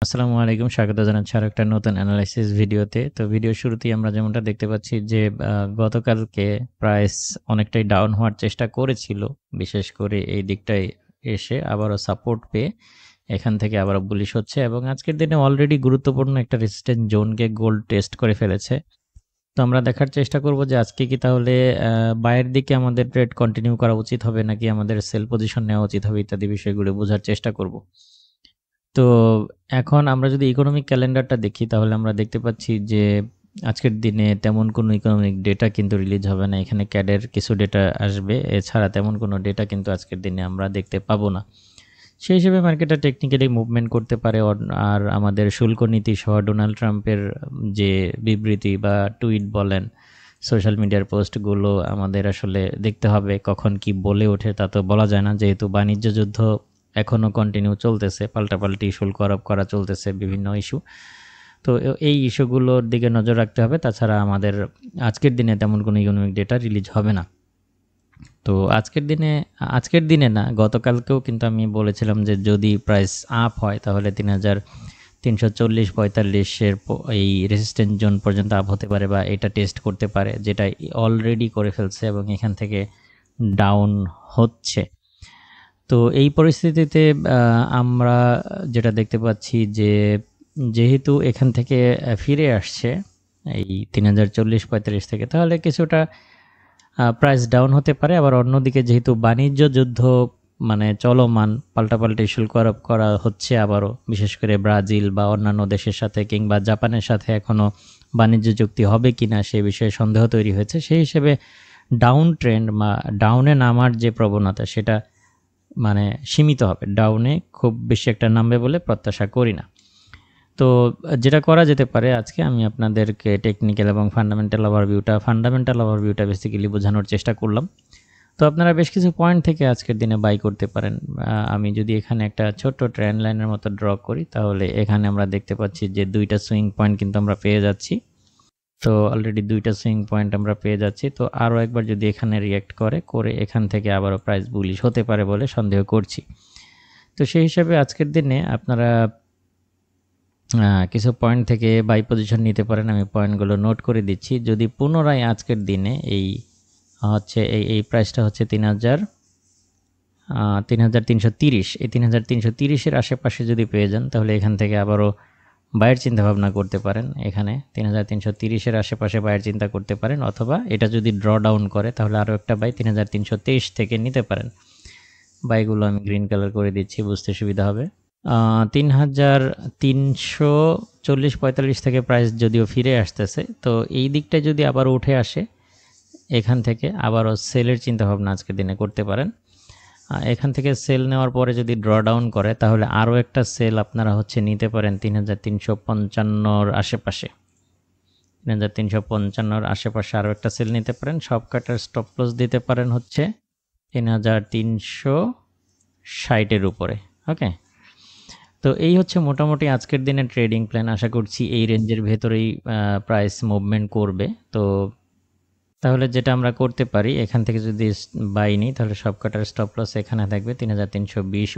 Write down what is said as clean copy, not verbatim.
আসসালামু আলাইকুম। স্বাগত জানাচ্ছি আরো একটা নতুন অ্যানালাইসিস ভিডিওতে। তো ভিডিওর শুরুতেই আমরা যেমনটা দেখতে পাচ্ছি যে গতকালকে প্রাইস অনেকটাই ডাউন হওয়ার চেষ্টা করেছিল। বিশেষ করে এই দিকটায় এসে আবারও সাপোর্ট পেয়ে এখান থেকে আবারও বুলিশ হচ্ছে এবং আজকের দিনে অলরেডি গুরুত্বপূর্ণ একটা রেজিস্ট্যান্স জোনকে গোল্ড টেস্ট করে ফেলেছে। তো আমরা দেখার চেষ্টা করব যে আজকে কি তাহলে বায়ের দিকে আমাদের ট্রেড কন্টিনিউ করা উচিত হবে নাকি আমাদের সেল পজিশন নেওয়া উচিত হবে ইত্যাদি বিষয়গুলো বোঝার চেষ্টা করব। তো এখন আমরা যদি ইকোনমিক ক্যালেন্ডারটা দেখি তাহলে আমরা দেখতে পাচ্ছি যে আজকের দিনে তেমন কোনো ইকোনমিক ডেটা কিন্তু রিলিজ হবে না। এখানে ক্যাডের কিছু ডেটা আসবে। এছাড়া তেমন কোনো ডেটা কিন্তু আজকের দিনে আমরা দেখতে পাবো না। সেই হিসেবে মার্কেটটা টেকনিক্যালি মুভমেন্ট করতে পারে আর আমাদের শুল্ক নীতি সহ ডোনাল্ড ট্রাম্পের যে বিবৃতি বা টুইট বলেন, সোশ্যাল মিডিয়ার পোস্টগুলো আমাদের আসলে দেখতে হবে কখন কি বলে ওঠে তা তো বলা যায় না, যেহেতু বাণিজ্য যুদ্ধ এখনও কন্টিনিউ চলতেছে, পাল্টাপাল্টি শুল্ক আরোপ করা চলতেছে বিভিন্ন ইস্যু। তো এই ইস্যুগুলোর দিকে নজর রাখতে হবে। তাছাড়া আমাদের আজকের দিনে তেমন কোনো ইকোনমিক ডেটা রিলিজ হবে না। তো আজকের দিনে না, গতকালকেও কিন্তু আমি বলেছিলাম যে যদি প্রাইস আপ হয় তাহলে ৩,৩40-৪৫-এর এই রেজিস্ট্যান্স জোন পর্যন্ত আপ হতে পারে বা এটা টেস্ট করতে পারে, যেটা অলরেডি করে ফেলছে এবং এখান থেকে ডাউন হচ্ছে। তো এই পরিস্থিতিতে আমরা যেটা দেখতে পাচ্ছি যে যেহেতু এখান থেকে ফিরে আসছে এই ৩,০৪০-৪৫ থেকে, তাহলে কিছুটা প্রাইস ডাউন হতে পারে। আবার অন্যদিকে যেহেতু বাণিজ্য যুদ্ধ মানে চলমান, পাল্টাপাল্টি শুল্ক আরোপ করা হচ্ছে আবারও, বিশেষ করে ব্রাজিল বা অন্যান্য দেশের সাথে কিংবা জাপানের সাথে এখনও বাণিজ্য চুক্তি হবে কিনা সে বিষয়ে সন্দেহ তৈরি হয়েছে। সেই হিসেবে ডাউন ট্রেন্ড বা ডাউনে নামার যে প্রবণতা সেটা মানে সীমিত হবে। ডাউনে খুব বেশি একটা নামবে বলে প্রত্যাশা করি না। তো যেটা করা যেতে পারে, আজকে আমি আপনাদেরকে টেকনিক্যাল এবং ফান্ডামেন্টাল ওভারভিউটা বেসিক্যালি বোঝানোর চেষ্টা করলাম। তো আপনারা বেশ কিছু পয়েন্ট থেকে আজকের দিনে বাই করতে পারেন। আমি যদি এখানে একটা ছোট্ট ট্রেন্ড লাইনের মতো ড্র করি তাহলে এখানে আমরা দেখতে পাচ্ছি যে দুইটা সুইং পয়েন্ট কিন্তু আমরা পেয়ে যাচ্ছি। তো অলরেডি দুইটা সুইং পয়েন্ট আমরা পেয়ে যাচ্ছি। তো আরও একবার যদি এখানে রিঅ্যাক্ট করে এখান থেকে আবারও প্রাইস বুলিশ হতে পারে বলে সন্দেহ করছি। তো সেই হিসাবে আজকের দিনে আপনারা কিছু পয়েন্ট থেকে বাই পজিশন নিতে পারেন। আমি পয়েন্টগুলো নোট করে দিচ্ছি। যদি পুনরায় আজকের দিনে এই হচ্ছে এই প্রাইসটা হচ্ছে ৩,৩30, এই ৩,৩30-এর আশেপাশে যদি পেয়ে যান তাহলে এখান থেকে আবারও বায়ের চিন্তা ভাবনা করতে পারেন। এখানে ৩,৩30-এর আশেপাশে বায়ের চিন্তা করতে পারেন, অথবা এটা যদি ড্র ডাউন করে তাহলে আরও একটা বাই ৩,৩23 থেকে নিতে পারেন। বাইগুলো আমি গ্রিন কালার করে দিচ্ছি, বুঝতে সুবিধা হবে। ৩,৩40-৪৫ থেকে প্রাইস যদিও ফিরে আসতেছে, তো এই দিকটা যদি আবার উঠে আসে এখান থেকে আবারও সেলের চিন্তাভাবনা আজকের দিনে করতে পারেন। এখান থেকে সেল নেওয়ার পরে যদি ড্র ডাউন করে তাহলে আরও একটা সেল আপনারা নিতে পারেন ৩,৩55-র আশেপাশে। ৩,৩55-র আশেপাশে আরও একটা সেল নিতে পারেন। সব কাটার স্টপ লস দিতে পারেন হচ্ছে ৩,৩60-এর উপরে। ওকে, তো এই হচ্ছে মোটামুটি আজকের দিনের ট্রেডিং প্ল্যান। আশা করছি এই রেঞ্জের ভেতরেই প্রাইস মুভমেন্ট করবে। তো তাহলে যেটা আমরা করতে পারি, এখান থেকে যদি বাই নিই তাহলে সব কাটার স্টপ লস এখানে থাকবে ৩,৩20